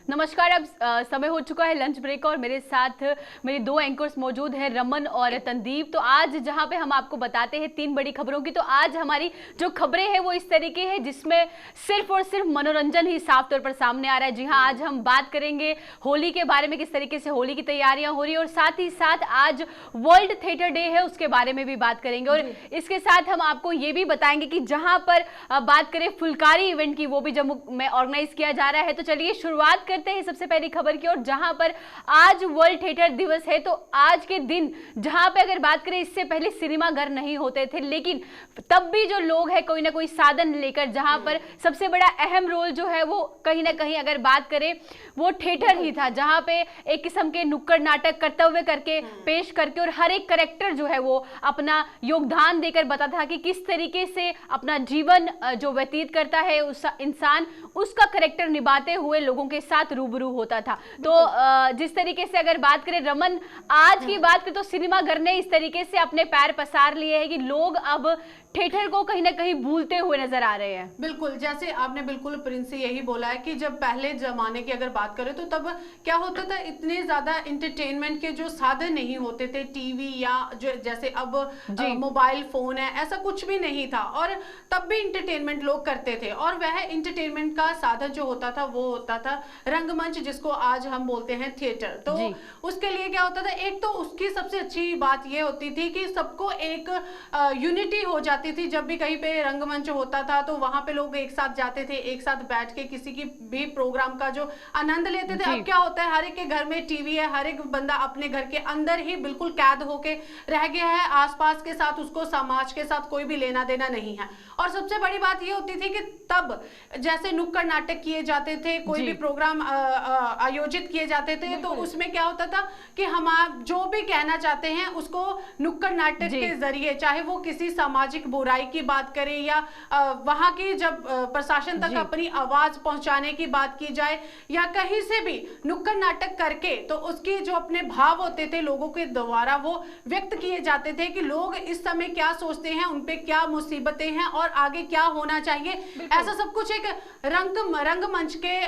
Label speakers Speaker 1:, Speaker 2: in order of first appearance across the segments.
Speaker 1: नमस्कार। अब समय हो चुका है लंच ब्रेक और मेरे साथ मेरे दो एंकर्स मौजूद हैं, रमन और तनदीप। तो आज जहां पे हम आपको बताते हैं तीन बड़ी खबरों की, तो आज हमारी जो खबरें हैं वो इस तरीके हैं जिसमें सिर्फ और सिर्फ मनोरंजन ही साफ तौर पर सामने आ रहा है। जी हाँ, आज हम बात करेंगे होली के बारे में, किस तरीके से होली की तैयारियां हो रही है, और साथ ही साथ आज वर्ल्ड थिएटर डे है उसके बारे में भी बात करेंगे। और इसके साथ हम आपको ये भी बताएंगे कि जहां पर बात करें फुलकारी इवेंट की, वो भी जम्मू में ऑर्गेनाइज किया जा रहा है। तो चलिए शुरुआत करते हैं सबसे पहली खबर की। और जहां पर आज वर्ल्ड थिएटर दिवस है, तो आज के दिन जहां पे अगर बात करें, इससे पहले सिनेमा घर नहीं होते थे, लेकिन तब भी जो लोग हैं कोई ना कोई साधन लेकर, जहां पर सबसे बड़ा अहम रोल जो है वो कहीं ना कहीं अगर बात करें वो थिएटर ही था, जहां पे एक किस्म के नुक्कड़ नाटक कर्तव्य करके पेश करके और हर एक कैरेक्टर जो है वो अपना योगदान देकर बताता था कि किस तरीके से अपना जीवन जो व्यतीत करता है उस इंसान, उसका कैरेक्टर निभाते हुए लोगों के साथ रूबरू होता था। तो जिस तरीके से अगर बात करें रमन, आज की बात करें तो सिनेमा घर ने इस तरीके से अपने पैर पसार लिए हैं कि लोग अब थिएटर को कहीं ना कहीं भूलते हुए नजर आ रहे हैं।
Speaker 2: बिल्कुल, जैसे आपने बिल्कुल प्रिंस से यही बोला है कि जब पहले जमाने की अगर बात करें तो तब क्या होता था, इतने ज्यादा इंटरटेनमेंट के जो साधन नहीं होते थे, टीवी या जो जैसे अब मोबाइल फोन है, ऐसा कुछ भी नहीं था। और तब भी इंटरटेनमेंट लोग करते थे, और वह इंटरटेनमेंट का साधन जो होता था वो होता था रंगमंच, जिसको आज हम बोलते हैं थिएटर। तो उसके लिए क्या होता था, एक तो उसकी सबसे अच्छी बात ये होती थी कि सबको एक यूनिटी हो जाती थी। जब भी कहीं पे रंगमंच होता था तो वहां पे लोग एक साथ जाते थे, एक साथ बैठ के किसी की भी प्रोग्राम का जो आनंद लेते थे। अब क्या होता है, हर एक के घर में टीवी है, हर एक बंदा अपने घर के अंदर ही बिल्कुल कैद होके रह गया है, आसपास के साथ उसको समाज के साथ कोई भी लेना देना नहीं है। और सबसे बड़ी बात ये होती थी कि तब जैसे नुक्कड़ नाटक किए जाते थे, कोई भी प्रोग्राम आयोजित किए जाते थे, तो उसमें क्या होता था कि हम जो भी कहना चाहते हैं उसको नुक्कड़ नाटक के जरिए, चाहे वो किसी सामाजिक बुराई की बात करें या वहां की जब प्रशासन तक अपनी आवाज पहुंचाने की बात की जाए या कहीं से भी नुक्कड़ नाटक करके, तो उसके जो अपने भाव होते थे लोगों के द्वारा वो व्यक्त किए जाते थे कि लोग इस समय क्या सोचते हैं, उनपे क्या मुसीबतें हैं और आगे क्या होना चाहिए। ऐसा सब कुछ एक रंगमंच के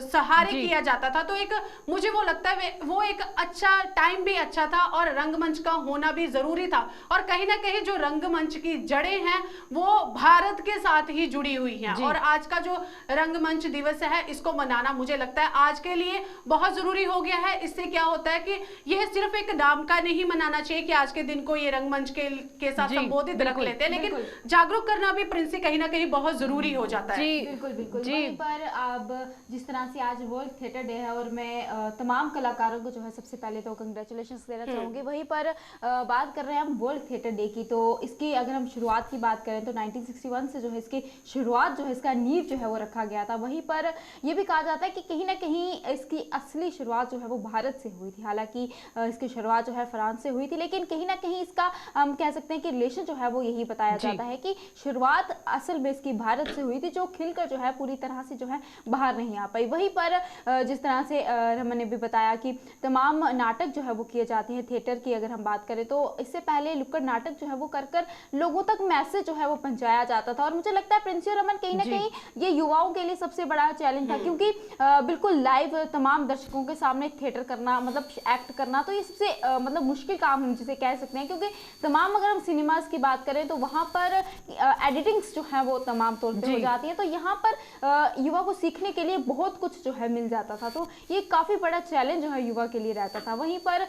Speaker 2: सहारे किया जाता था। तो एक मुझे वो लगता है वो एक अच्छा टाइम भी अच्छा था और रंगमंच का होना भी जरूरी था। और कहीं ना कहीं जो रंगमंच की जड़ें हैं वो भारत के साथ ही जुड़ी हुई हैं। और आज का जो रंगमंच दिवस है इसको मनाना मुझे लगता है आज के लिए बहुत जरूरी हो गया है। इससे क्या होता है कि यह सिर्फ एक नाम का नहीं मनाना चाहिए कि आज के दिन को ये रंगमंच के साथ संबोधित रख लेते हैं, लेकिन जागरूक करना भी प्रिंस कहीं ना कहीं बहुत जरूरी हो जाता है।
Speaker 3: बिल्कुल बिल्कुल वहीं पर अब जिस तरह से आज वर्ल्ड थिएटर डे है और मैं तमाम कलाकारों को जो है सबसे पहले तो कंग्रेचुलेशंस देना चाहूंगी। वहीं पर बात कर रहे हैं हम वर्ल्ड थिएटर डे की, तो इसकी अगर हम शुरुआत की बात करें तो 1961 से जो है इसकी शुरुआत जो है इसका नींव जो है वो रखा गया था। वहीं पर यह भी कहा जाता है कि कहीं ना कहीं इसकी असली शुरुआत जो है वो भारत से हुई थी। हालांकि इसकी शुरुआत जो है फ्रांस से हुई थी, लेकिन कहीं ना कहीं इसका हम कह सकते हैं कि रिलेशन जो है वो यही बताया जाता है कि शुरुआत असल में इसकी भारत से हुई थी, जो खिलकर जो है पूरी तरह से जो है बाहर नहीं आ पाई। वहीं पर जिस तरह से रमन ने भी बताया कि तमाम नाटक जो है वो किए जाते हैं थिएटर की अगर हम बात करें, तो इससे पहले नुक्कड़ नाटक जो है वो कर लोगों तक मैसेज जो है वो पहुंचाया जाता था। और मुझे लगता है प्रिंस और रमन कहीं ना कहीं ये युवाओं के लिए सबसे बड़ा चैलेंज था, क्योंकि बिल्कुल लाइव तमाम दर्शकों के सामने थिएटर करना, मतलब एक्ट करना, तो ये सबसे मतलब मुश्किल काम हम जिसे कह सकते हैं। क्योंकि तमाम अगर हम सिनेमाज की बात करें तो वहां पर एडिटिंग्स जो है वो तमाम तौर पर हो जाती है, तो यहाँ पर युवा को सीखने के लिए बहुत कुछ जो है मिल जाता था। तो ये काफी बड़ा चैलेंज जो है युवा के लिए रहता था। वहीं पर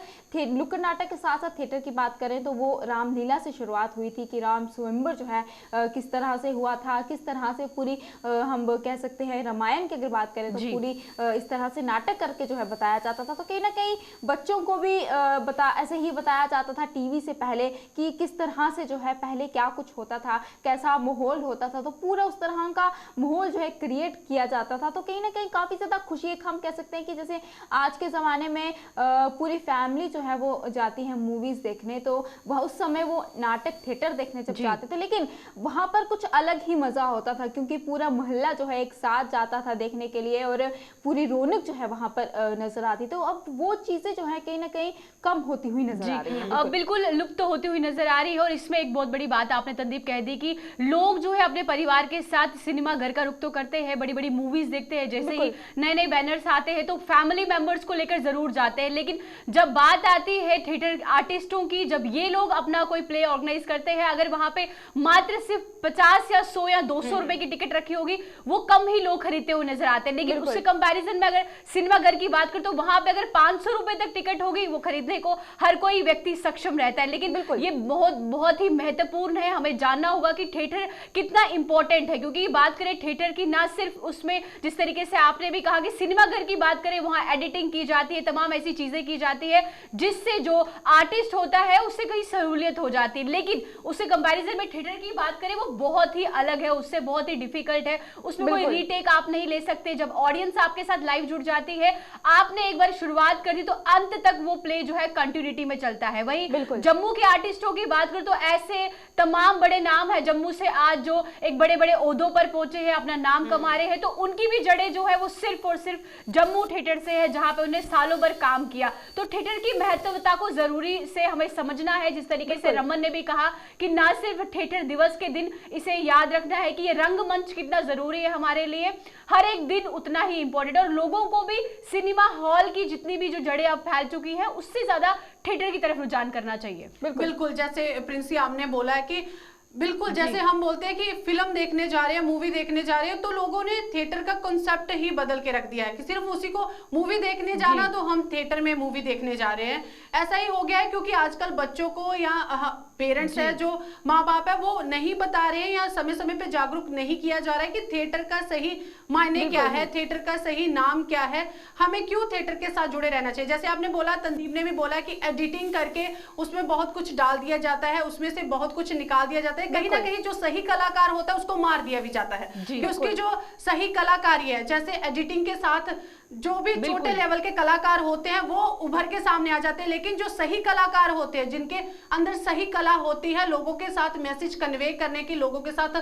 Speaker 3: नुक्कड़ नाटक के साथ साथ थिएटर की बात करें तो वो रामलीला से शुरुआत हुई थी कि राम स्वयंवर जो है किस तरह से हुआ था, किस तरह से पूरी हम कह सकते हैं रामायण की अगर बात करें तो पूरी इस तरह से नाटक करके जो है बताया जाता था। तो कहीं ना कहीं बच्चों को भी ऐसे ही बताया जाता था टीवी से पहले कि किस तरह से जो है पहले क्या कुछ होता था, कैसा माहौल होता था, तो पूरा उस तरह का माहौल जो है क्रिएट किया जाता था। तो कहीं ना कहीं काफी ज्यादा खुशी एक हम कह सकते हैं कि जैसे आज के जमाने में पूरी फैमिली जो है वो जाती है मूवीज देखने, तो वह उस समय वो नाटक थिएटर देखने जब जाते थे, लेकिन वहां पर कुछ अलग ही मजा होता था क्योंकि पूरा मोहल्ला जो है एक साथ जाता था देखने के लिए और पूरी रौनक जो है वहां पर नजर आती। तो अब वो चीजें जो है कहीं ना कहीं कम होती हुई नजर आ रही है,
Speaker 1: बिल्कुल लुप्त होती हुई नजर आ रही है। और इसमें एक बहुत बड़ी बात आपने तनदीप कह दी कि लोग जो है अपने परिवार के साथ सिनेमा घर का रुख तो करते हैं, बड़ी बड़ी मूवीज देखते हैं, जैसे ही नए नए बैनर्स आते हैं तो फैमिली मेंबर्स को लेकर जरूर जाते हैं, लेकिन जब बात आती है थिएटर आर्टिस्टों की, जब ये लोग अपना कोई प्ले ऑर्गेनाइज करते हैं, अगर वहां पे मात्र सिर्फ 50 या 100 या 200 रुपए की टिकट रखी होगी, वो कम ही लोग खरीदते हुए नजर आते हैं। लेकिन उससे कंपैरिजन में अगर सिनेमाघर की बात करें तो वहां पे अगर 500 रुपए तक टिकट होगी, वो खरीदने को हर कोई व्यक्ति सक्षम रहता है। लेकिन ये बहुत ही महत्वपूर्ण है, हमें जानना होगा कि थिएटर कितना इंपॉर्टेंट है, क्योंकि बात करें थिएटर की, ना सिर्फ उसमें जिस तरीके से आपने भी कहा कि सिनेमाघर की बात करें, वहां एडिटिंग की जाती है, तमाम ऐसी चीजें की जाती है जिससे जो आर्टिस्ट होता है उससे कहीं सहूलियत हो जाती है। लेकिन उससे कंपैरिजन में थिएटर की बात करें वो बहुत ही अलग है, उससे बहुत ही डिफिकल्ट है, उसमें कोई रीटेक आप नहीं ले सकते। जब ऑडियंस आपके साथ लाइव जुड़ जाती है, आपने एक बार शुरुआत कर दी तो अंत तक वो प्ले जो है कंटिन्यूटी में चलता है। वही जम्मू के आर्टिस्टों की बात करें तो ऐसे तमाम बड़े नाम है जम्मू से आज जो एक बड़े बड़े ओहदों पर पहुंचे हैं, अपना नाम कमा रहे हैं, तो उनकी भी जड़ें जो है वो सिर्फ और सिर्फ जम्मू थिएटर से है, जहां पे उन्हें सालों भर काम किया। तो थिएटर की महत्वता को जरूरी से हमें समझना है, जिस तरीके से रमन ने भी कहा कि ना सिर्फ थिएटर दिवस के दिन इसे याद रखना है कि ये रंगमंच कितना जरूरी है हमारे लिए, हर एक दिन उतना ही इंपॉर्टेंट है। और लोगों को भी सिनेमा हॉल की जितनी भी जो जड़ें अब फैल चुकी हैं, उससे ज्यादा थिएटर की तरफ रुझान करना चाहिए।
Speaker 2: बिल्कुल, जैसे प्रिंसी आपने बोला है कि बिल्कुल जैसे हम बोलते हैं कि फिल्म देखने जा रहे हैं, मूवी देखने जा रहे हैं, तो लोगों ने थिएटर का कॉन्सेप्ट ही बदल के रख दिया है कि सिर्फ उसी को मूवी देखने जाना तो हम थिएटर में मूवी देखने जा रहे हैं। ऐसा ही हो गया है क्योंकि आजकल बच्चों को या पेरेंट्स है, जो माँ बाप है, वो नहीं बता रहे हैं या समय समय पे जागरूक नहीं किया जा रहा है कि थिएटर का सही मायने क्या है, थिएटर का सही नाम क्या है, हमें क्यों थिएटर के साथ जुड़े रहना चाहिए। जैसे आपने बोला, तंदीप ने भी बोला कि एडिटिंग करके उसमें बहुत कुछ डाल दिया जाता है, उसमें से बहुत कुछ निकाल दिया जाता है, कहीं ना कहीं जो सही कलाकार होता है उसको मार दिया भी जाता है कि उसकी जो सही कलाकारी है। जैसे एडिटिंग के साथ जो भी छोटे लेवल के कलाकार होते हैं वो उभर के सामने आ जाते हैं, लेकिन जो सही कलाकार होते हैं, जिनके अंदर सही कला होती है, लोगों के साथ मैसेज कन्वे करने की, लोगों के साथ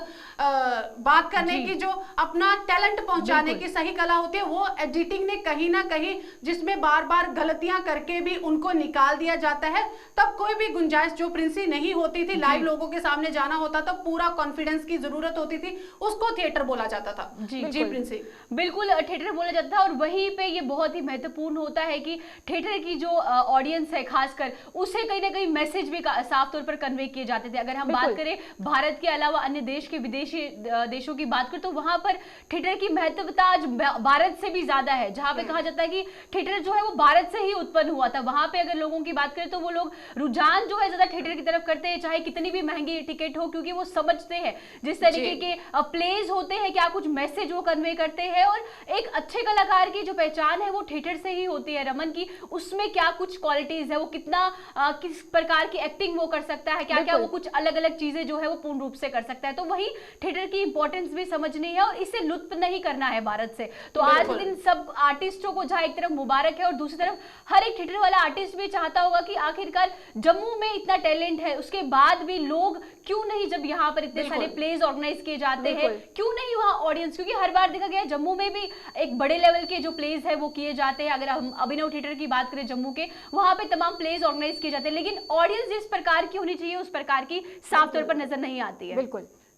Speaker 2: बात करने की, जो अपना टैलेंट पहुंचाने की सही कला होती है, वो एडिटिंग ने कहीं ना कहीं, जिसमें बार बार गलतियां करके भी उनको निकाल दिया जाता है। तब कोई भी गुंजाइश जो प्रिंसी नहीं होती थी, लाइव लोगों के सामने जाना होता था, पूरा कॉन्फिडेंस की जरूरत होती थी, उसको थिएटर बोला जाता था। जी प्रिंसी, बिल्कुल
Speaker 1: थिएटर बोला जाता था। और वहीं पे ये बहुत ही महत्वपूर्ण होता है कि थिएटर की जो ऑडियंस है खासकर, उसे कहीं ना कहीं मैसेज भी साफ तौर पर कन्वे किए जाते थे। अगर हम बात करें भारत के अलावा अन्य देश के विदेशी देशों की बात करें तो वहां पर थिएटर की महत्वता आज भारत से भी ज्यादा है। जहां पे कहा जाता है कि थिएटर जो है वो भारत से ही उत्पन्न हुआ था, वहां पे अगर लोगों की बात करें तो वो लोग रुझान जो है ज्यादा थिएटर की तरफ करते हैं, चाहे कितनी भी महंगी टिकट हो, क्योंकि वो समझते हैं जिस तरीके के प्लेज होते हैं क्या कुछ मैसेज वो कन्वे करते हैं। और एक अच्छे कलाकार की जो पहचान है वो थिएटर से ही होती है रमन की, उसमें क्या कुछ क्वालिटीज है, वो कितना किस प्रकार की एक्टिंग वो कर सकता है, क्या क्या वो कुछ अलग अलग चीजें जो है वो पूर्ण रूप से कर सकता है। तो वही थिएटर की इंपॉर्टेंस भी समझनी है और इसे लुत्फ नहीं करना है भारत से। तो आज दिन सब आर्टिस्टों को जहां एक तरफ मुबारक है और दूसरी तरफ हर एक थिएटर वाला आर्टिस्ट भी चाहता होगा कि आखिरकार जम्मू में इतना टैलेंट है, उसके बाद भी लोग क्यों नहीं, जब यहाँ पर इतने सारे प्लेज ऑर्गेनाइज किए जाते हैं, क्यों नहीं वहाँ ऑडियंस, क्योंकि हर बार देखा गया जम्मू में भी एक बड़े लेवल के जो प्लेज है वो किए जाते हैं। अगर हम अभिनव थिएटर की बात करें जम्मू के, वहां पे तमाम प्लेज ऑर्गेनाइज किए जाते हैं, लेकिन ऑडियंस जिस प्रकार की होनी चाहिए उस प्रकार की साफ तौर पर नजर नहीं आती है।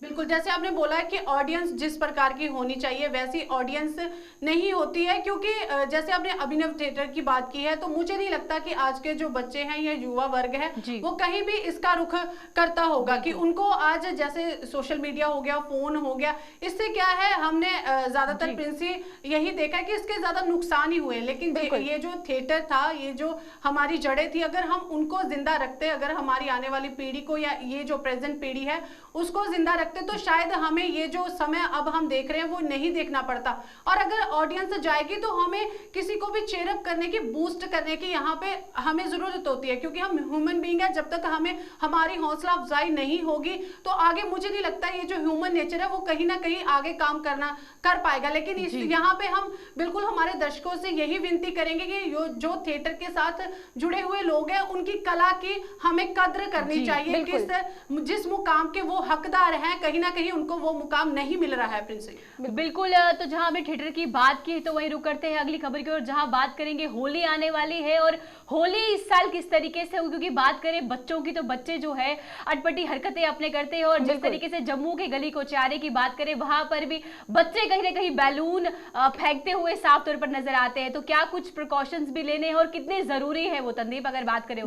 Speaker 2: बिल्कुल, जैसे आपने बोला है कि ऑडियंस जिस प्रकार की होनी चाहिए वैसी ऑडियंस नहीं होती है, क्योंकि जैसे आपने अभिनव थिएटर की बात की है, तो मुझे नहीं लगता कि आज के जो बच्चे हैं या युवा वर्ग है वो कहीं भी इसका रुख करता होगा कि उनको आज जैसे सोशल मीडिया हो गया, फोन हो गया, इससे क्या है, हमने ज्यादातर प्रिंसी यही देखा कि इसके ज्यादा नुकसान ही हुए। लेकिन ये जो थिएटर था, ये जो हमारी जड़ें थी, अगर हम उनको जिंदा रखते, अगर हमारी आने वाली पीढ़ी को या ये जो प्रेजेंट पीढ़ी है उसको जिंदा रखते, तो शायद हमें ये जो समय अब हम देख रहे हैं वो नहीं देखना पड़ता। और अगर ऑडियंस जाएगी तो हमें किसी को भी चेयरअप करने की, बूस्ट करने की यहाँ पे हमें जरूरत होती है, क्योंकि हम ह्यूमन बीइंग है। जब तक हमें हमारी हौसला अफजाई नहीं होगी तो आगे मुझे नहीं लगता ये जो ह्यूमन नेचर है वो कहीं ना कहीं आगे काम कर पाएगा। लेकिन यहाँ पे हम बिल्कुल हमारे दर्शकों से यही विनती करेंगे कि जो थिएटर के साथ जुड़े हुए लोग हैं उनकी कला की हमें कद्र करनी चाहिए, जिस मुकाम के वो हकदार हैं, कहीं ना कहीं उनको वो मुकाम नहीं मिल रहा है प्रिंसी।
Speaker 1: बिल्कुल, तो जहां हमने थिएटर की बात की तो वहीं रुक करते हैं अगली खबर की ओर, जहां बात करेंगे होली आने वाली है और होली इस साल किस तरीके से हो, क्योंकि बात करें बच्चों की तो बच्चे जो है अटपटी हरकतें अपने करते हैं और जिस तरीके से जम्मू के गली कोचारे की बात करें वहां पर भी बच्चे कहीं ना कहीं बैलून फेंकते हुए साफ तौर पर नजर आते हैं। तो क्या कुछ प्रिकॉशंस भी लेने हैं और कितने जरूरी है वो, तंदीप अगर बात करें?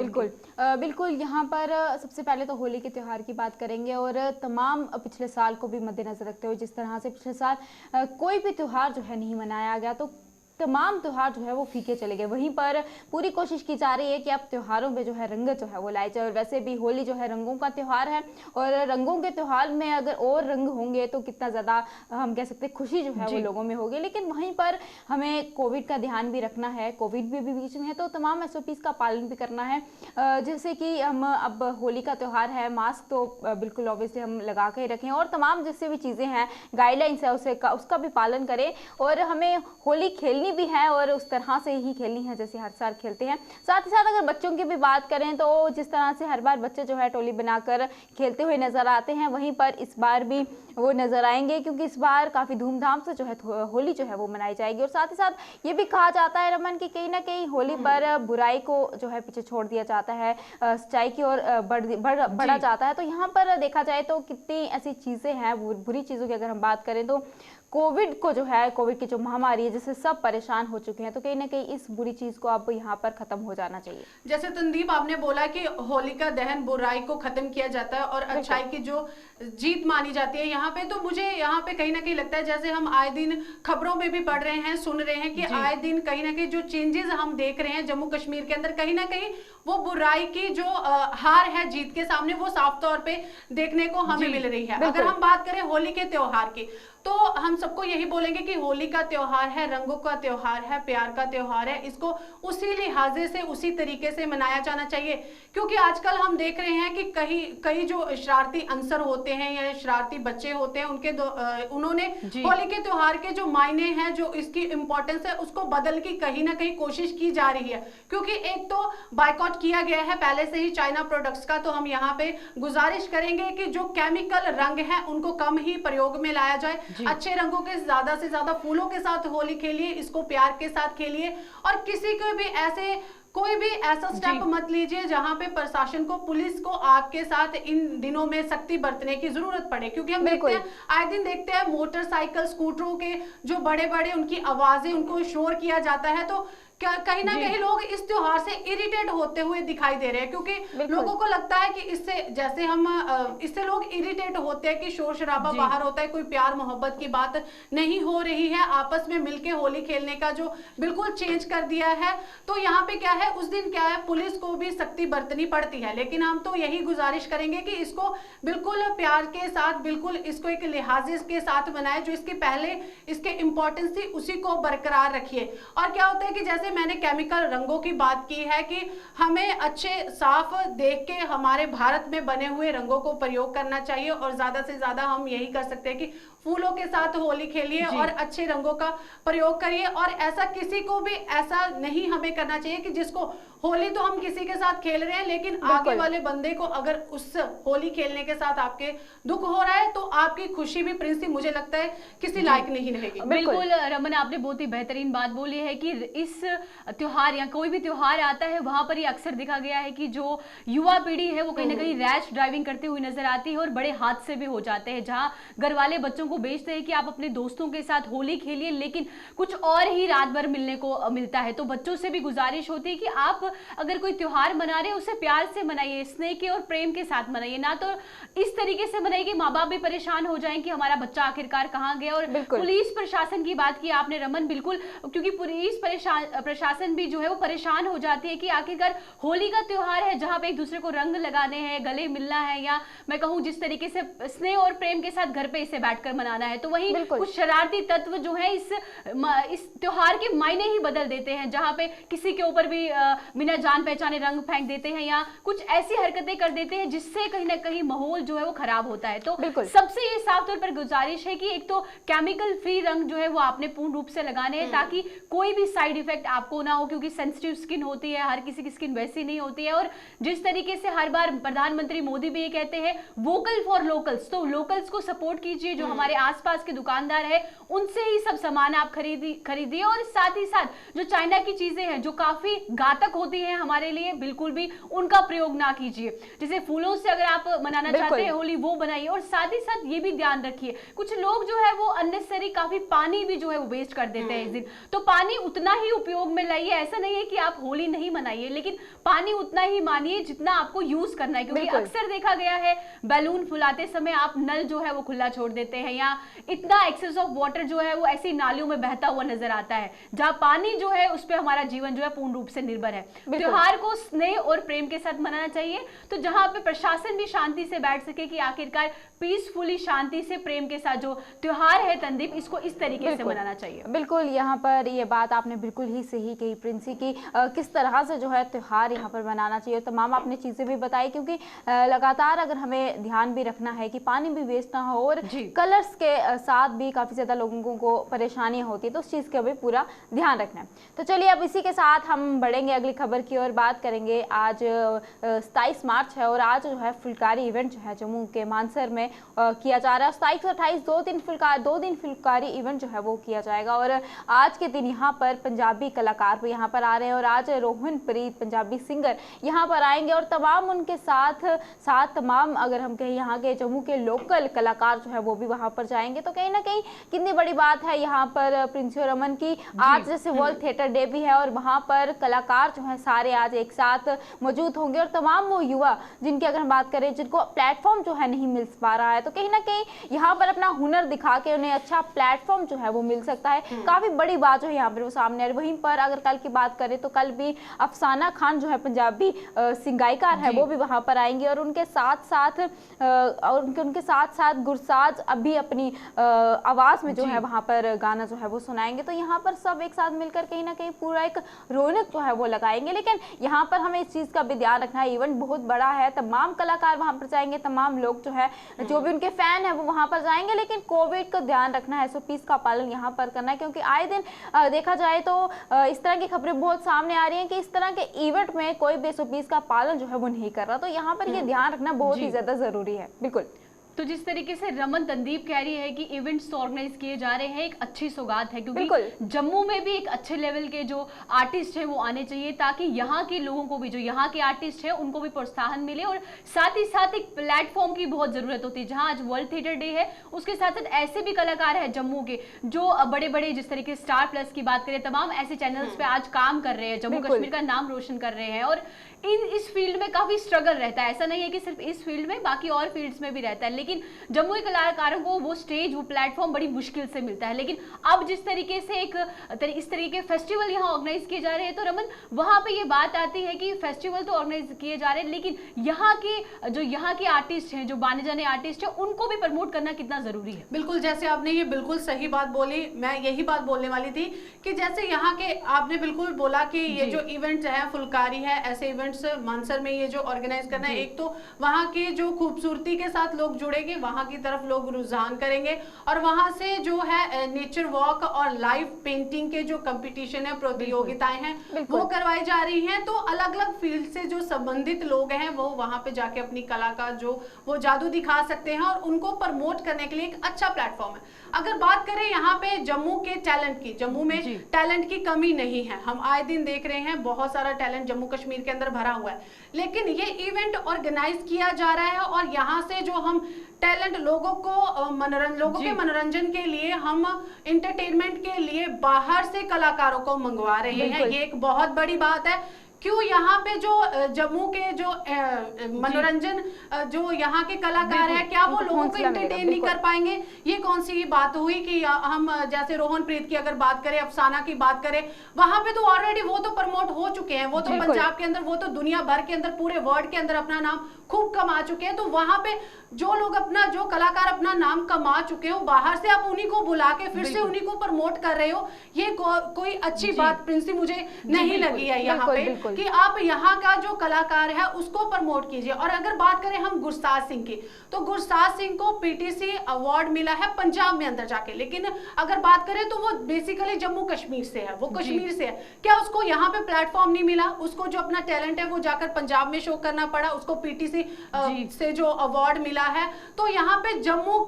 Speaker 3: बिल्कुल यहाँ पर सबसे पहले तो होली के त्योहार की बात करेंगे और तमाम पिछले साल को भी मद्देनजर रखते हुए जिस तरह से पिछले साल कोई भी त्योहार जो है नहीं मनाया गया, तो तमाम त्योहार जो है वो फीके चले गए। वहीं पर पूरी कोशिश की जा रही है कि अब त्योहारों में जो है रंगत जो है वो लाई जाए। और वैसे भी होली जो है रंगों का त्योहार है और रंगों के त्योहार में अगर और रंग होंगे तो कितना ज़्यादा हम कह सकते हैं खुशी जो है वो लोगों में होगी। लेकिन वहीं पर हमें कोविड का ध्यान भी रखना है, कोविड भी बीच में है तो तमाम SOPs का पालन भी करना है। जैसे कि हम अब होली का त्यौहार है, मास्क तो बिल्कुल ऑब्वियसली हम लगा के रखें और तमाम जिससे भी चीज़ें हैं गाइडलाइंस है उसका भी पालन करें। और हमें होली खेलनी भी है और उस तरह से ही खेलनी है जैसे हर साल खेलते हैं। साथ ही साथ अगर बच्चों की भी बात करें तो जिस तरह से हर बार बच्चे जो है टोली बनाकर खेलते हुए नजर आते हैं, वहीं पर इस बार भी वो नजर आएंगे क्योंकि इस बार काफ़ी धूमधाम से जो है होली जो है वो मनाई जाएगी। और साथ ही साथ ये भी कहा जाता है रमन कि कहीं ना कहीं होली पर बुराई को जो है पीछे छोड़ दिया जाता है, सच्चाई की ओर बढ़ा जाता है। तो यहाँ पर देखा जाए तो कितनी ऐसी चीज़ें हैं बुरी चीज़ों की अगर हम बात करें तो कोविड को जो है, कोविड की जो महामारी है जिससे सब परेशान हो चुके हैं, तो कहीं ना कहीं इस बुरी चीज को अब यहाँ पर खत्म हो जाना चाहिए।
Speaker 2: जैसे तंदीप आपने बोला कि होलिका दहन बुराई को खत्म किया जाता है और अच्छाई की जो जीत मानी जाती है यहाँ पे, तो मुझे यहाँ पे कहीं ना कहीं लगता है जैसे हम आए दिन खबरों में भी पढ़ रहे हैं, सुन रहे हैं कि आए दिन कहीं ना कहीं जो चेंजेस हम देख रहे हैं जम्मू कश्मीर के अंदर, कहीं ना कहीं वो बुराई की जो हार है जीत के सामने वो साफ तौर पे देखने को हमें मिल रही है। अगर हम बात करें होली के त्योहार की तो हम सबको यही बोलेंगे कि होली का त्योहार है, रंगों का त्योहार है, प्यार का त्योहार है, इसको उसी लिहाजे से उसी तरीके से मनाया जाना चाहिए। क्योंकि आजकल हम देख रहे हैं कि कई जो शरारती अंसर होते हैं या शरारती बच्चे होते हैं उन्होंने होली के त्योहार के जो मायने हैं, जो इसकी इंपॉर्टेंस है, उसको बदल की कहीं ना कहीं कोशिश की जा रही है। क्योंकि एक तो बायकॉट किया गया है पहले से ही चाइना प्रोडक्ट्स का, तो हम यहाँ पे गुजारिश करेंगे कि जो केमिकल रंग है उनको कम ही प्रयोग में लाया जाए, अच्छे रंगों के ज्यादा से ज्यादा फूलों के साथ होली खेलिए, इसको प्यार के साथ खेलिए और किसी को भी कोई भी ऐसा स्टेप मत लीजिए जहां पे प्रशासन को, पुलिस को आपके साथ इन दिनों में सख्ती बरतने की जरूरत पड़े। क्योंकि हम देखते हैं आए दिन देखते हैं मोटरसाइकिल स्कूटरों के जो बड़े बड़े उनकी आवाजें, उनको शोर किया जाता है, तो कहीं ना कहीं लोग इस त्योहार से इरिटेट होते हुए दिखाई दे रहे हैं। क्योंकि लोगों को लगता है कि इससे लोग इरिटेट होते हैं कि शोर शराबा बाहर होता है, कोई प्यार मोहब्बत की बात नहीं हो रही है, आपस में मिलके होली खेलने का जो बिल्कुल चेंज कर दिया है। तो यहाँ पे क्या है, उस दिन क्या है, पुलिस को भी सख्ती बरतनी पड़ती है। लेकिन हम तो यही गुजारिश करेंगे कि इसको बिल्कुल प्यार के साथ, बिल्कुल इसको एक लिहाजे के साथ बनाए, जो इसकी पहले इसके इंपॉर्टेंस थी उसी को बरकरार रखिए। और क्या होता है कि जैसे मैंने केमिकल रंगों की बात की है कि हमें अच्छे साफ देख के हमारे भारत में बने हुए रंगों को प्रयोग करना चाहिए और ज्यादा से ज्यादा हम यही कर सकते हैं कि फूलों के साथ होली खेलिए और अच्छे रंगों का प्रयोग करिए। और ऐसा किसी को भी ऐसा नहीं हमें करना चाहिए कि जिसको होली तो हम किसी के साथ खेल रहे हैं लेकिन आगे वाले बंदे को अगर उस होली खेलने के साथ आपके दुख हो रहा है तो आपकी खुशी भी प्रिंसी मुझे लगता है किसी लायक नहीं रहेगी।
Speaker 1: बिल्कुल रमन, आपने बहुत ही बेहतरीन बात बोली है कि इस त्योहार या कोई भी त्योहार आता है वहां पर ये अक्सर देखा गया है कि जो युवा पीढ़ी है वो कहीं ना कहीं रैश ड्राइविंग करते हुए नजर आती है और बड़े हादसे भी हो जाते हैं, जहां घर वाले बच्चों को भेजते हैं कि आप अपने दोस्तों के साथ होली खेलिए, लेकिन कुछ और ही रात भर मिलने को मिलता है। तो बच्चों से भी गुजारिश होती है कि आप अगर कोई त्योहार मना रहे हैं उसे प्यार से मनाइए, स्नेह के और प्रेम के साथ मनाइए, ना तो इस तरीके से मनाइए कि माँ बाप भी परेशान हो जाएं कि हमारा बच्चा आखिरकार कहाँ गया। और पुलिस प्रशासन की बात की आपने रमन, बिल्कुल, क्योंकि पुलिस प्रशासन भी जो है वो परेशान हो जाती है कि आखिरकार होली का त्योहार है जहां पे एक दूसरे को रंग लगाने हैं, गले मिलना है, या मैं कहूँ जिस तरीके से स्नेह और प्रेम के साथ घर पे इसे बैठकर मनाना है, तो वहीं कुछ शरारती तत्व जो है इस त्योहार के मायने ही बदल देते हैं, जहां पे किसी के ऊपर भी बिना जान पहचाने रंग फेंक देते हैं या कुछ ऐसी हरकतें कर देते हैं जिससे कहीं ना कहीं माहौल जो है वो खराब होता है। तो सबसे ये साफ तौर पर गुजारिश है कि एक तो केमिकल फ्री रंग जो है वो आपने पूर्ण रूप से लगाने हैं ताकि कोई भी साइड इफेक्ट आपको ना हो, क्योंकि सेंसिटिव स्किन होती है, हर किसी की स्किन वैसी नहीं होती है। और जिस तरीके से हर बार प्रधानमंत्री मोदी भी ये कहते हैं वोकल फॉर लोकल्स, तो लोकल्स को सपोर्ट कीजिए, जो हमारे आसपास के दुकानदार है उनसे ही सब सामान आप खरीदिए। और साथ ही साथ जो चाइना की चीजें हैं जो काफी घातक होती है हमारे लिए, बिल्कुल भी उनका प्रयोग ना कीजिए। जैसे फूलों से अगर आप मनाना चाहते हैं होली, वो बनाइए। और साथ ही साथ ये भी ध्यान रखिए, कुछ लोग जो है वो अननेसेसरी काफी पानी भी जो है वो वेस्ट कर देते हैं इस दिन, तो पानी उतना ही उपयोग में लाइए। ऐसा नहीं है कि आप होली नहीं मनाइए, लेकिन पानी उतना ही मानिए जितना आपको यूज करना है, क्योंकि अक्सर देखा गया है बैलून फुलाते समय आप नल जो है वो खुला छोड़ देते हैं या इतना एक्सेस ऑफ वाटर जो है वो ऐसी नालियों में बहता हुआ नजर आता है, जहां पानी जो है उस पर हमारा जीवन जो है पूर्ण रूप से निर्भर है। त्योहार को स्नेह और प्रेम के साथ मनाना चाहिए, तो जहां पे प्रशासन भी शांति से बैठ सके कि आखिरकार पीसफुली, शांति से, प्रेम के साथ जो त्योहार है तंदीप, इसको इस तरीके से मनाना चाहिए।
Speaker 3: बिल्कुल, यहाँ पर ये बात आपने बिल्कुल ही सही कही प्रिंसी की, किस तरह से जो है त्योहार यहाँ पर मनाना चाहिए। तमाम आपने चीजें भी बताई, क्योंकि लगातार अगर हमें ध्यान भी रखना है कि पानी भी वेस्ट ना हो और कलर्स के साथ भी काफी ज्यादा लोगों को परेशानियां होती है, तो उस चीज का भी पूरा ध्यान रखना है। तो चलिए अब इसी के साथ हम बढ़ेंगे अगली खबर की ओर, बात करेंगे। आज 27 मार्च है और आज जो है फुलकारी इवेंट जो है जम्मू के मानसर में किया जा रहा है। 27 और 28 दो दिन फुलकारी इवेंट जो है वो किया जाएगा। और आज के दिन यहाँ पर पंजाबी कलाकार भी यहाँ पर आ रहे हैं और आज रोहन प्रीत पंजाबी सिंगर यहाँ पर आएंगे और तमाम उनके साथ तमाम अगर हम कहें यहाँ के जम्मू के लोकल कलाकार जो है वो भी वहाँ पर जाएंगे। तो कहीं ना कहीं कितनी बड़ी बात है यहाँ पर प्रिंसी और रमन की, आज जैसे वर्ल्ड थिएटर डे भी है और वहाँ पर कलाकार जो है सारे आज एक साथ मौजूद होंगे और तमाम वो युवा जिनकी अगर हम बात करें जिनको प्लेटफॉर्म जो है नहीं मिल पा रहा है, तो कहीं ना कहीं यहाँ पर अपना हुनर दिखा के उन्हें अच्छा प्लेटफॉर्म जो है वो मिल सकता है। काफी बड़ी बात जो है यहाँ पर वो सामने आ रही। वहीं पर अगर कल की बात करें तो कल भी अफसाना खान जो है पंजाबी गायकार है वो भी वहां पर आएंगे और उनके साथ साथ गुरसाज अभी अपनी आवाज में जो है वहां पर गाना जो है वो सुनाएंगे। तो यहाँ पर सब एक साथ मिलकर कहीं ना कहीं पूरा एक रौनक जो है वो लगाएंगे। लेकिन यहाँ पर हमें इस चीज का भी ध्यान रखना है, इवेंट बहुत बड़ा है, तमाम कलाकार वहां पर जाएंगे, तमाम लोग जो है जो भी उनके फैन है वो वहां पर जाएंगे। लेकिन कोविड का ध्यान रखना है, SOPs का पालन यहाँ पर करना है, क्योंकि आए दिन देखा जाए तो इस तरह की खबरें बहुत सामने आ रही हैं कि इस तरह के इवेंट में कोई भी SOPs का पालन जो है वो नहीं कर रहा। तो यहाँ पर ये ध्यान रखना बहुत ही ज्यादा जरूरी है। बिल्कुल,
Speaker 1: तो जिस तरीके से रमन तंदीप कह रही है कि इवेंट्स ऑर्गेनाइज किए जा रहे हैं, एक अच्छी सौगात है, क्योंकि जम्मू में भी एक अच्छे लेवल के जो आर्टिस्ट हैं वो आने चाहिए ताकि यहाँ के लोगों को भी, जो यहाँ के आर्टिस्ट हैं उनको भी प्रोत्साहन मिले। और साथ ही साथ एक प्लेटफॉर्म की बहुत जरूरत होती है। जहाँ आज वर्ल्ड थिएटर डे है उसके साथ साथ ऐसे भी कलाकार हैं जम्मू के जो बड़े बड़े, जिस तरीके स्टार प्लस की बात करें, तमाम ऐसे चैनल्स पे आज काम कर रहे हैं, जम्मू कश्मीर का नाम रोशन कर रहे हैं। और इस फील्ड में काफी स्ट्रगल रहता है, ऐसा नहीं है कि सिर्फ इस फील्ड में, बाकी और फील्ड्स में भी रहता है। लेकिन जम्मू के कलाकारों को वो स्टेज, वो प्लेटफॉर्म बड़ी मुश्किल से मिलता है। लेकिन अब जिस तरीके से इस तरीके के फेस्टिवल यहाँ ऑर्गेनाइज किए जा रहे हैं, तो रमन वहां पे ये बात आती है कि फेस्टिवल तो ऑर्गेनाइज किए जा रहे हैं, लेकिन यहाँ के आर्टिस्ट हैं, जो माने जाने आर्टिस्ट हैं, उनको भी प्रमोट करना कितना जरूरी है।
Speaker 2: बिल्कुल, जैसे आपने ये बिल्कुल सही बात बोली, मैं यही बात बोलने वाली थी कि जैसे यहाँ के आपने बिल्कुल बोला कि ये जो इवेंट्स है, फुलकारी है, ऐसे इवेंट्स मानसर में ये जो ऑर्गेनाइज करना है, एक तो वहाँ के जो खूबसूरती के साथ लोग जुड़ेंगे, वहाँ की तरफ लोग रुझान करेंगे और वहाँ से जो है नेचर वॉक और लाइव पेंटिंग के जो कंपटीशन है, प्रतियोगिताएं हैं, वो करवाई जा रही हैं। तो अलग अलग फील्ड से जो संबंधित लोग हैं वो वहाँ पे जाके अपनी कला का जो वो जादू दिखा सकते हैं और उनको प्रमोट करने के लिए एक अच्छा प्लेटफॉर्म है। अगर बात करें यहाँ पे जम्मू के टैलेंट की, जम्मू में टैलेंट की कमी नहीं है, हम आए दिन देख रहे हैं बहुत सारा टैलेंट जम्मू कश्मीर के अंदर भरा हुआ है। लेकिन ये इवेंट ऑर्गेनाइज किया जा रहा है और यहाँ से जो हम टैलेंट लोगों के मनोरंजन के लिए, हम इंटरटेनमेंट के लिए बाहर से कलाकारों को मंगवा रहे हैं, ये एक बहुत बड़ी बात है। क्यों यहाँ पे जो जम्मू के जो मनोरंजन जो यहाँ के कलाकार हैं, क्या वो लोगों को एंटरटेन नहीं कर पाएंगे? ये कौन सी बात हुई कि हम जैसे रोहन प्रीत की अगर बात करें, अफसाना की बात करें, वहां पे तो ऑलरेडी वो तो प्रमोट हो चुके हैं, वो तो पंजाब के अंदर, वो तो दुनिया भर के अंदर, पूरे वर्ल्ड के अंदर अपना नाम खूब कमा चुके हैं, तो वहां पे जो लोग अपना, जो कलाकार अपना नाम कमा चुके हो, बाहर से आप उन्हीं को बुला के फिर से उन्हीं को प्रमोट कर रहे हो, ये कोई अच्छी बात प्रिंसी मुझे नहीं लगी है यहाँ पे कि आप यहाँ का जो कलाकार है उसको प्रमोट कीजिए। और अगर बात करें हम गुरसाज सिंह की, तो गुरसाज सिंह को पीटीसी अवार्ड मिला है पंजाब में अंदर जाके, लेकिन अगर बात करें तो वो बेसिकली जम्मू कश्मीर से है, वो कश्मीर से है। क्या उसको यहाँ पे प्लेटफॉर्म नहीं मिला? उसको जो अपना टैलेंट है वो जाकर पंजाब में शो करना पड़ा, उसको पीटीसी से जो अवार्ड मिला है। तो यहाँ पे जम्मू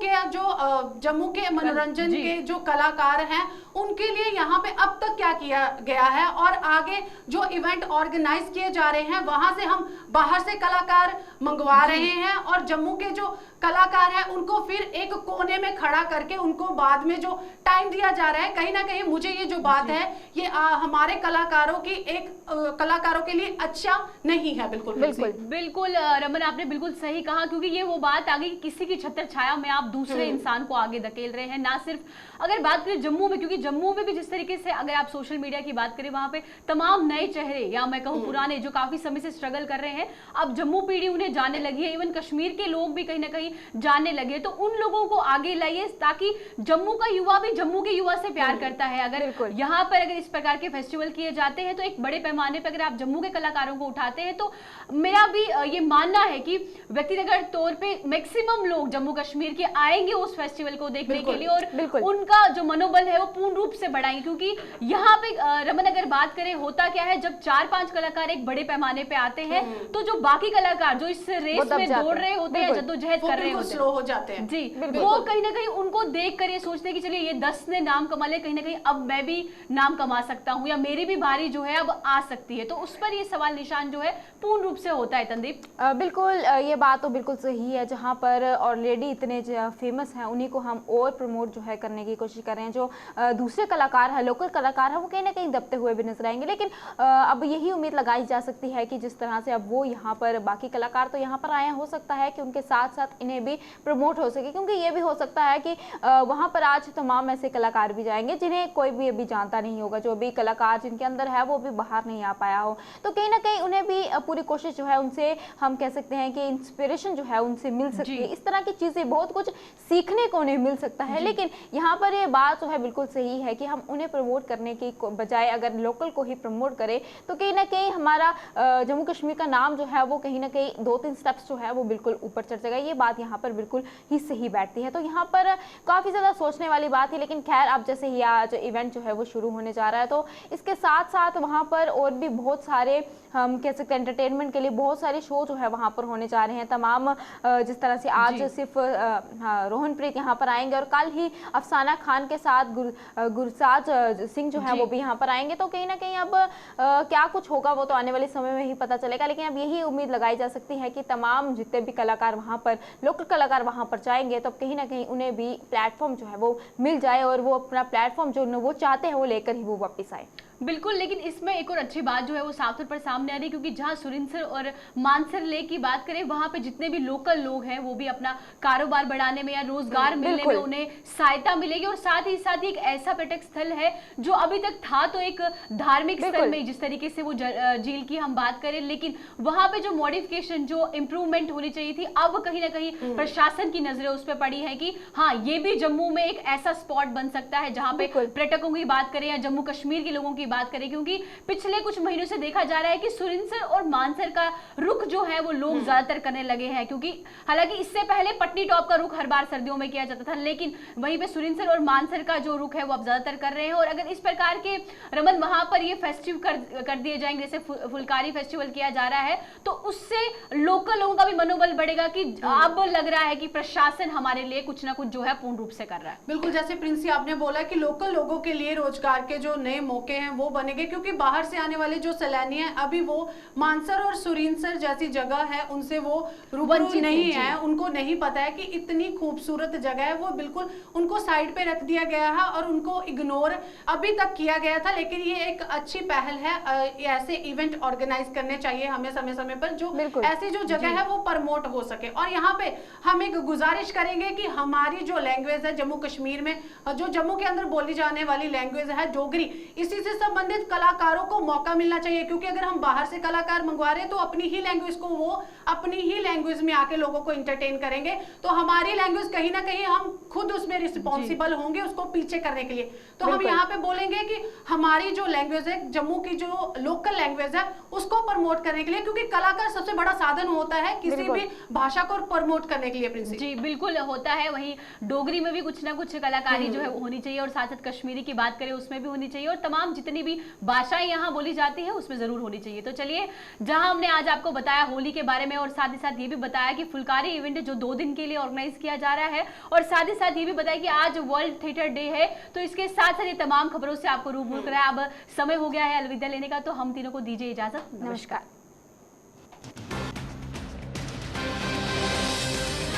Speaker 2: के मनोरंजन के जो कलाकार हैं उनके लिए यहाँ पे अब तक क्या किया गया है, और आगे जो इवेंट ऑर्गेनाइज किए जा रहे हैं वहां से हम बाहर से कलाकार मंगवा रहे हैं, और जम्मू के जो कलाकार हैं उनको फिर एक कोने में खड़ा करके उनको बाद में जो टाइम दिया जा रहा है, कहीं ना कहीं मुझे ये जो बात है ये हमारे कलाकारों की कलाकारों के लिए अच्छा नहीं है।
Speaker 1: बिल्कुल रमन, आपने बिल्कुल सही कहा, क्योंकि ये वो बात आ गई किसी की छत्र छाया में आप दूसरे इंसान को आगे धकेल रहे हैं। ना सिर्फ अगर बात करें जम्मू में, क्योंकि जम्मू में भी जिस तरीके से अगर आप सोशल मीडिया की बात करें वहां पे तमाम नए चेहरे या मैं कहूँ पुराने जो काफी समय से स्ट्रगल कर रहे हैं, अब जम्मू पीढ़ी उन्हें जानने लगी है, इवन कश्मीर के लोग भी कहीं ना कहीं जानने लगे, तो उन लोगों को आगे लाइए ताकि जम्मू का युवा भी जम्मू के युवा से प्यार करता है। अगर यहाँ पर अगर इस प्रकार के फेस्टिवल किए जाते हैं तो एक बड़े पैमाने पर अगर आप जम्मू के कलाकारों को उठाते हैं, तो मेरा भी ये मानना है कि व्यक्तिगत तौर पे मैक्सिमम लोग जम्मू कश्मीर के आएंगे उस फेस्टिवल को देखने के लिए, और उनका जो मनोबल है वो पूर्ण रूप से बढ़ाएंगे। क्योंकि यहाँ पे रमन अगर बात करें, होता क्या है जब 4-5 कलाकार एक बड़े पैमाने पे आते हैं तो जो बाकी कलाकार जो इस रेस में दौड़ रहे होते हैं, जद्दोजहद कर रहे होते हैं,
Speaker 2: स्लो हो जाते हैं
Speaker 1: जी, वो कहीं ना कहीं उनको देख कर ये सोचते हैं कि चलिए ये 10 ने नाम कमा लिया, कहीं ना कहीं अब मैं भी नाम कमा सकता हूँ या मेरी भी बारी जो है अब आ सकती है, तो उस पर ये सवाल निशान जो है पूर्ण रूप से होता है। तनदीप,
Speaker 3: बिल्कुल ये बात तो बिल्कुल सही है, जहाँ पर ऑलरेडी इतने फेमस हैं उन्हीं को हम और प्रमोट जो है करने की कोशिश कर रहे हैं। जो दूसरे कलाकार हैं, लोकल कलाकार हैं, वो कहीं ना कहीं दबते हुए भी नजर आएंगे, लेकिन अब यही उम्मीद लगाई जा सकती है कि जिस तरह से अब वो यहाँ पर बाकी कलाकार तो यहाँ पर आए, हो सकता है कि उनके साथ साथ इन्हें भी प्रमोट हो सके, क्योंकि ये भी हो सकता है कि वहाँ पर आज तमाम ऐसे कलाकार भी जाएंगे जिन्हें कोई भी अभी जानता नहीं होगा, जो भी कलाकार जिनके अंदर है वो भी बाहर नहीं आ पाया हो, तो कहीं ना कहीं उन्हें भी पूरी कोशिश जो है उनसे हम कह सकते हैं कि इंस्पिरेशन जो है उनसे मिल सकती है। इस तरह की चीजें बहुत कुछ सीखने को उन्हें मिल सकता है, लेकिन यहाँ पर ये बात जो है बिल्कुल सही है कि हम उन्हें प्रमोट करने की बजाय अगर लोकल को ही प्रमोट करें तो कहीं ना कहीं हमारा जम्मू कश्मीर का नाम जो है वो कहीं ना कहीं 2-3 स्टेप्स जो है वो बिल्कुल ऊपर चढ़ जाएगा। ये बात यहाँ पर बिल्कुल ही सही बैठती है, तो यहाँ पर काफी ज्यादा सोचने वाली बात है। लेकिन खैर अब जैसे ही आज इवेंट जो है वो शुरू होने जा रहा है, तो इसके साथ साथ वहाँ पर और भी बहुत सारे हम कह सकते हैं एंटरटेनमेंट के लिए बहुत सारे शो जो है वहाँ पर होने जा रहे हैं। तमाम जिस तरह से आज सिर्फ रोहनप्रीत यहाँ पर आएंगे और कल ही अफसाना खान के साथ गुरसाज सिंह जो है वो भी यहाँ पर आएंगे, तो कहीं ना कहीं अब क्या कुछ होगा वो तो आने वाले समय में ही पता चलेगा। लेकिन अब यही उम्मीद लगाई जा सकती है कि तमाम जितने भी कलाकार वहाँ पर, लोकल कलाकार वहाँ पर जाएंगे, तो कहीं ना कहीं उन्हें भी प्लेटफॉर्म जो है वो मिल जाए और वो अपना प्लेटफॉर्म जो वो चाहते हैं वो लेकर ही वो वापस आए।
Speaker 1: बिल्कुल, लेकिन इसमें एक और अच्छी बात जो है वो साफ तौर पर सामने आ रही है, क्योंकि जहां सुरिंसर और मानसर लेक की बात करें वहां पे जितने भी लोकल लोग हैं वो भी अपना कारोबार बढ़ाने में या रोजगार मिलने में उन्हें सहायता मिलेगी, और साथ ही एक ऐसा पर्यटक स्थल है जो अभी तक था तो एक धार्मिक स्थल में, जिस तरीके से वो झील की हम बात करें, लेकिन वहां पे जो मॉडिफिकेशन, जो इंप्रूवमेंट होनी चाहिए थी, अब कहीं ना कहीं प्रशासन की नजरें उस पर पड़ी है कि हाँ ये भी जम्मू में एक ऐसा स्पॉट बन सकता है जहां पे पर्यटकों की बात करें या जम्मू कश्मीर के लोगों की बात करें, क्योंकि पिछले कुछ महीनों से देखा जा रहा है कि सुरिंसर और मानसर का रुख जो है वो लोग ज्यादातर करने लगे हैं, क्योंकि हालांकि इससे पहले पटनी टॉप का रुख हर बार सर्दियों में किया जाता था, लेकिन वहीं पे सुरिंसर और मानसर का जो रुख है वो अब ज्यादातर कर रहे हैं। और अगर इस प्रकार के रमन वहां पर ये फेस्टिव कर दिए जाएंगे, जैसे फुलकारी फेस्टिवल किया जा रहा है, तो उससे लोकल लोगों का भी मनोबल बढ़ेगा कि अब लग रहा है कि प्रशासन हमारे लिए कुछ ना कुछ जो है पूर्ण रूप से कर रहा है।
Speaker 2: बिल्कुल, जैसे प्रिंसी आपने बोला कि लोकल लोगों के लिए रोजगार के जो नए मौके हैं वो बनेंगे, क्योंकि बाहर से आने वाले जो सैलानी हैं अभी वो मानसर और सुरिंसर जैसी जगह है उनसे वो रूबरू नहीं है, उनको नहीं पता है कि इतनी खूबसूरत जगह है, वो बिल्कुल उनको साइड पे रख दिया गया है और उनको इग्नोर अभी तक किया गया था। लेकिन ये एक अच्छी पहल है, ऐसे इवेंट ऑर्गेनाइज करने चाहिए हमें समय समय पर, जो ऐसी जो जगह है वो प्रमोट हो सके। और यहाँ पे हम एक गुजारिश करेंगे कि हमारी जो लैंग्वेज है जम्मू कश्मीर में, जो जम्मू के अंदर बोली जाने वाली लैंग्वेज है डोगरी, इसी से संबंधित कलाकारों को मौका मिलना चाहिए, क्योंकि अगर हम बाहर से कलाकार मंगवा रहे हैं तो अपनी ही लैंग्वेज को वो अपनी ही लैंग्वेज में आके लोगों को इंटरटेन करेंगे, तो हमारी लैंग्वेज कहीं ना कहीं हम खुद उसमें रिस्पॉन्सिबल होंगे उसको पीछे करने के लिए। तो हम यहाँ पे बोलेंगे कि हमारी जो लैंग्वेज है, जम्मू की जो लोकल लैंग्वेज है, उसको प्रमोट करने के लिए, क्योंकि कलाकार सबसे बड़ा साधन होता है किसी भी भाषा को प्रमोट करने के लिए। प्रिंसी
Speaker 1: जी बिल्कुल होता है, वहीं डोगरी में भी कुछ ना कुछ कलाकारी जो है होनी चाहिए, और साथ साथ कश्मीरी की बात करें उसमें भी होनी चाहिए, और तमाम जितनी भी भाषाएं यहाँ बोली जाती है उसमें जरूर होनी चाहिए। तो चलिए, जहां हमने आज आपको बताया होली के बारे में, और साथ ही साथ ये भी बताया कि फुलकारी इवेंट जो 2 दिन के लिए ऑर्गेनाइज किया जा रहा है, और साथ ही साथ ये भी बताया कि आज वर्ल्ड थिएटर डे है, तो इसके साथ साथ ये तमाम खबरों से आपको रूबरू कराया। अब समय हो गया है अलविदा लेने का, तो हम तीनों को दीजिए इजाजत। नमस्कार।